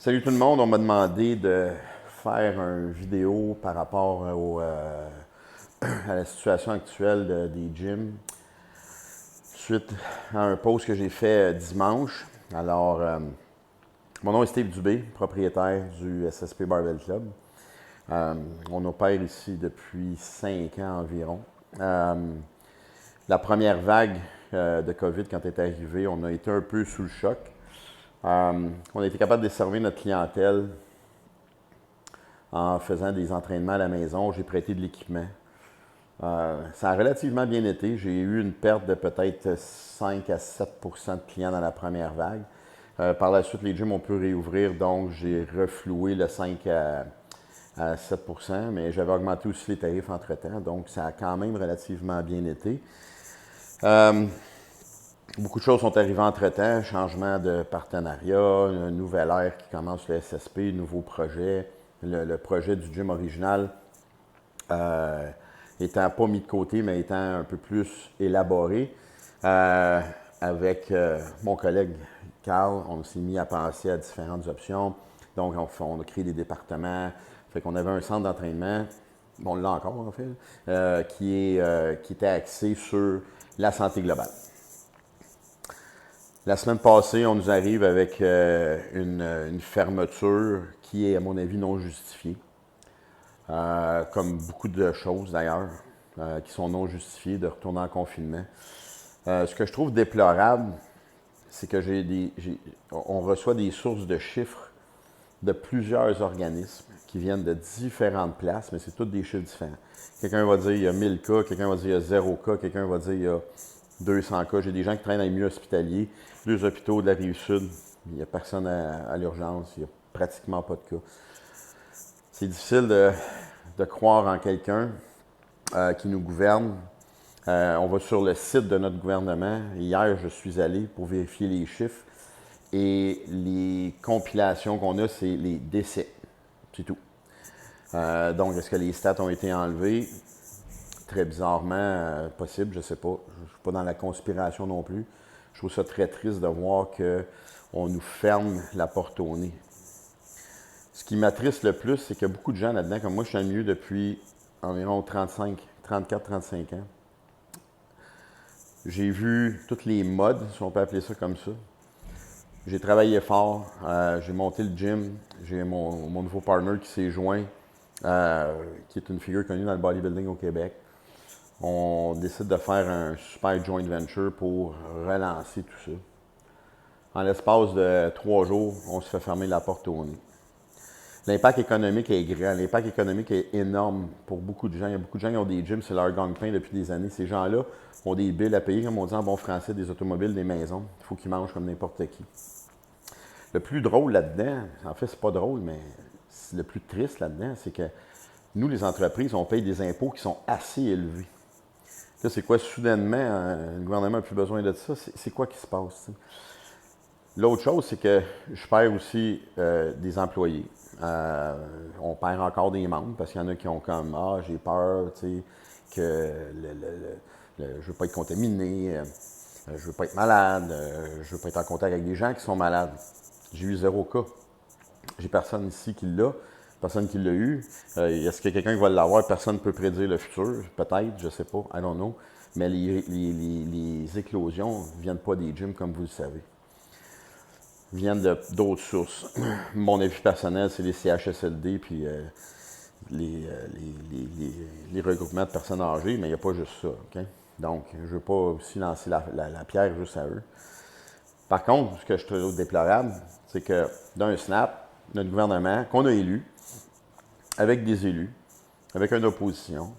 Salut tout le monde, on m'a demandé de faire une vidéo par rapport à la situation actuelle des gyms suite à un post que j'ai fait dimanche. Alors, mon nom est Steve Dubé, propriétaire du SSP Barbell Club. On opère ici depuis 5 ans environ. La première vague de COVID, quand elle est arrivée, on a été un peu sous le choc. On a été capable de desservir notre clientèle en faisant des entraînements à la maison. J'ai prêté de l'équipement. Ça a relativement bien été. J'ai eu une perte de peut-être 5 à 7 de clients dans la première vague. Par la suite, les gyms ont pu réouvrir, donc j'ai refloué le 5 à 7 mais j'avais augmenté aussi les tarifs entre-temps, donc ça a quand même relativement bien été. Beaucoup de choses sont arrivées entre-temps, changement de partenariat, une nouvelle ère qui commence le SSP, nouveau projet, le projet du gym original étant pas mis de côté, mais étant un peu plus élaboré. Avec mon collègue Carl, on s'est mis à penser à différentes options. Donc, on a créé des départements. Fait qu'on avait un centre d'entraînement, on l'a encore en fait, qui était axé sur la santé globale. La semaine passée, on nous arrive avec une fermeture qui est, à mon avis, non justifiée. Comme beaucoup de choses d'ailleurs, qui sont non justifiées, de retourner en confinement. Ce que je trouve déplorable, c'est que on reçoit des sources de chiffres de plusieurs organismes qui viennent de différentes places, mais c'est tous des chiffres différents. Quelqu'un va dire il y a 1000 cas, quelqu'un va dire il y a 0 cas, quelqu'un va dire il y a 200 cas. J'ai des gens qui traînent dans les milieux hospitaliers, 2 hôpitaux de la Rive-Sud, il n'y a personne à l'urgence, il n'y a pratiquement pas de cas. C'est difficile de croire en quelqu'un qui nous gouverne. On va sur le site de notre gouvernement. Hier, je suis allé pour vérifier les chiffres et les compilations qu'on a, c'est les décès. C'est tout. Donc, est-ce que les stats ont été enlevés? Très bizarrement, possible, je ne sais pas. Je ne suis pas dans la conspiration non plus. Je trouve ça très triste de voir qu'on nous ferme la porte au nez. Ce qui m'attriste le plus, c'est qu'il y a beaucoup de gens là-dedans, comme moi, je suis dans le milieu depuis environ 34-35 ans. J'ai vu toutes les modes, si on peut appeler ça comme ça. J'ai travaillé fort, j'ai monté le gym, j'ai mon nouveau partner qui s'est joint, qui est une figure connue dans le bodybuilding au Québec. On décide de faire un super joint venture pour relancer tout ça. En l'espace de 3 jours, on se fait fermer la porte au nez. L'impact économique est grand. L'impact économique est énorme pour beaucoup de gens. Il y a beaucoup de gens qui ont des gyms, c'est leur gagne-pain depuis des années. Ces gens-là ont des billes à payer, comme on dit en bon français, des automobiles, des maisons. Il faut qu'ils mangent comme n'importe qui. Le plus drôle là-dedans, en fait, c'est pas drôle, mais le plus triste là-dedans, c'est que nous, les entreprises, on paye des impôts qui sont assez élevés. Là, c'est quoi, soudainement, le gouvernement n'a plus besoin de ça? C'est quoi qui se passe? L'autre chose, c'est que je perds aussi des employés. On perd encore des membres parce qu'il y en a qui ont comme ah, j'ai peur, tu sais, que je ne veux pas être contaminé, je ne veux pas être malade, je ne veux pas être en contact avec des gens qui sont malades. J'ai eu 0 cas. J'ai personne ici qui l'a, personne qui l'a eu. Est-ce qu'il y a quelqu'un qui va l'avoir? Personne ne peut prédire le futur, peut-être, je ne sais pas, I don't know. Mais les éclosions ne viennent pas des gyms comme vous le savez. Viennent d'autres sources. Mon avis personnel, c'est les CHSLD puis les regroupements de personnes âgées, mais il n'y a pas juste ça. Okay? Donc, je ne veux pas aussi lancer la pierre juste à eux. Par contre, ce que je trouve déplorable, c'est que d'un snap, notre gouvernement, qu'on a élu, avec des élus, avec une opposition,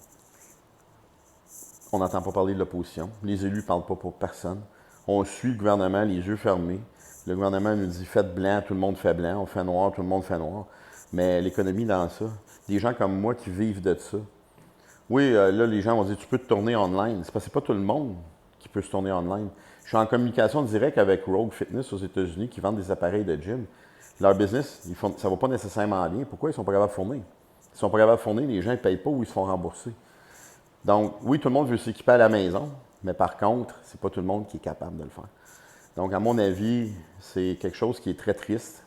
on n'entend pas parler de l'opposition. Les élus ne parlent pas pour personne. On suit le gouvernement les yeux fermés. Le gouvernement nous dit faites blanc, tout le monde fait blanc. On fait noir, tout le monde fait noir. Mais l'économie dans ça, des gens comme moi qui vivent de ça. Oui, là, les gens vont dire tu peux te tourner online. C'est parce que c'est pas tout le monde qui peut se tourner online. Je suis en communication directe avec Rogue Fitness aux États-Unis qui vendent des appareils de gym. Leur business, ça ne va pas nécessairement bien. Pourquoi ils ne sont pas capables de fournir? Ils ne sont pas capables de fournir, les gens ne payent pas ou ils se font rembourser. Donc, oui, tout le monde veut s'équiper à la maison, mais par contre, c'est pas tout le monde qui est capable de le faire. Donc, à mon avis, c'est quelque chose qui est très triste.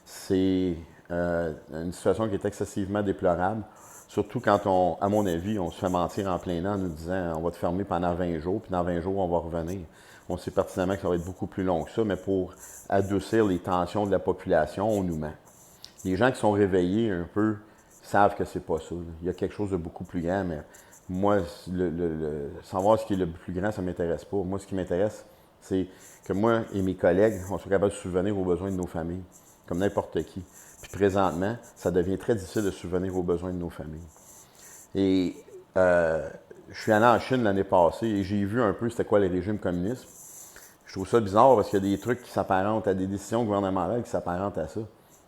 c'est une situation qui est excessivement déplorable. Surtout quand à mon avis, on se fait mentir en plein an en nous disant on va te fermer pendant 20 jours, puis dans 20 jours, on va revenir. On sait pertinemment que ça va être beaucoup plus long que ça, mais pour adoucir les tensions de la population, on nous ment. Les gens qui sont réveillés un peu savent que c'est pas ça. Il y a quelque chose de beaucoup plus grand, mais moi, savoir ce qui est le plus grand, ça ne m'intéresse pas. Moi, ce qui m'intéresse, c'est que moi et mes collègues, on soit capables de subvenir aux besoins de nos familles, comme n'importe qui. Puis présentement, ça devient très difficile de subvenir aux besoins de nos familles. Et je suis allé en Chine l'année passée et j'ai vu un peu c'était quoi les régimes communistes. Je trouve ça bizarre parce qu'il y a des trucs qui s'apparentent à des décisions gouvernementales qui s'apparentent à ça.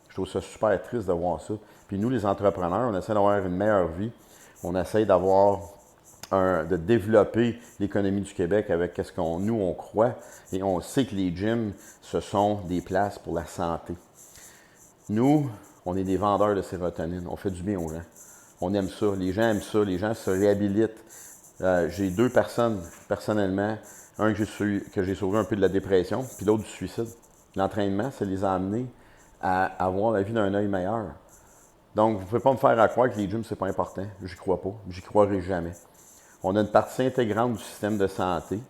Je trouve ça super triste de voir ça. Puis nous, les entrepreneurs, on essaie d'avoir une meilleure vie. On essaie de développer l'économie du Québec avec ce qu'on nous on croit. Et on sait que les gyms, ce sont des places pour la santé. Nous, on est des vendeurs de sérotonine. On fait du bien aux gens. On aime ça. Les gens aiment ça. Les gens se réhabilitent. J'ai 2 personnes, personnellement. Un que j'ai sauvé un peu de la dépression, puis l'autre du suicide. L'entraînement, ça les a amenés à avoir la vie d'un œil meilleur. Donc, vous ne pouvez pas me faire croire que les gyms, c'est pas important. J'y crois pas. J'y croirai jamais. On a une partie intégrante du système de santé.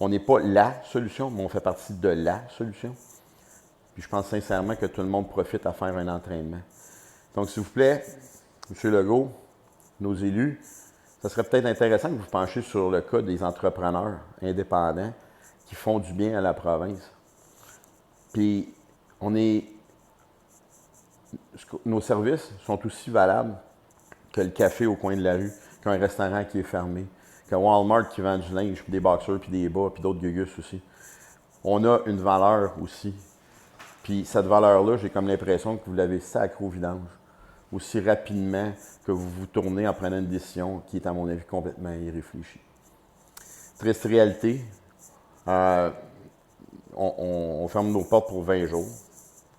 On n'est pas la solution, mais on fait partie de la solution. Puis je pense sincèrement que tout le monde profite à faire un entraînement. Donc, s'il vous plaît, M. Legault, nos élus, ça serait peut-être intéressant que vous penchiez sur le cas des entrepreneurs indépendants qui font du bien à la province. Puis, nos services sont aussi valables que le café au coin de la rue, qu'un restaurant qui est fermé, que Walmart qui vend du linge, puis des boxers, puis des bas, puis d'autres gugus aussi. On a une valeur aussi. Puis cette valeur-là, j'ai comme l'impression que vous l'avez sacrée au vidange aussi rapidement que vous vous tournez en prenant une décision qui est, à mon avis, complètement irréfléchie. Triste réalité, on ferme nos portes pour 20 jours.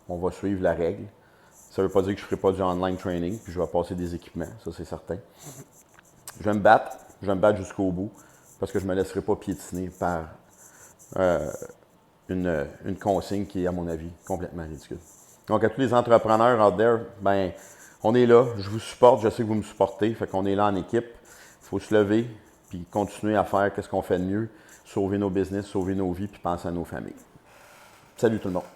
On va suivre la règle. Ça ne veut pas dire que je ne ferai pas du online training, puis je vais passer des équipements, ça c'est certain. Je vais me battre jusqu'au bout, parce que je ne me laisserai pas piétiner par une consigne qui est, à mon avis, complètement ridicule. Donc, à tous les entrepreneurs out there, ben, on est là, je vous supporte, je sais que vous me supportez, fait qu'on est là en équipe. Il faut se lever, puis continuer à faire ce qu'on fait de mieux, sauver nos business, sauver nos vies, puis penser à nos familles. Salut tout le monde!